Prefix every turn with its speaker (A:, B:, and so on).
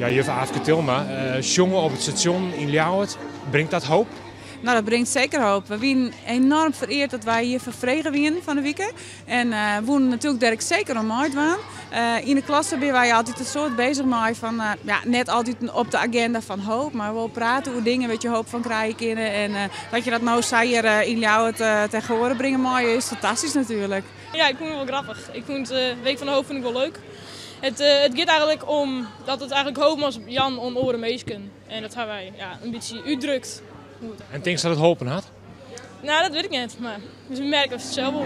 A: Ja, juf Aafke Tilma, jongen op het station in Ljouwert, brengt dat hoop?
B: Nou, dat brengt zeker hoop. We zijn enorm vereerd dat wij hier vervregen winnen van de week. En we wonen natuurlijk daar zeker om uit waan. In de klas ben wij altijd een soort bezig met van, net altijd op de agenda van hoop, maar wel praten over dingen waar je hoop van krijgen kunnen. En dat je dat nou hier in Ljouwert tegen horen brengen mooi is fantastisch natuurlijk.
C: Ja, ik vond het wel grappig. Ik vond de Week van de Hoop vind ik wel leuk. Het gaat eigenlijk om dat het eigenlijk hoop was op Jan on oren meesken. En dat hebben wij een beetje uitdrukt.
A: En denk je dat het hopen had?
C: Nou, dat weet ik niet, maar we merken het zelf wel.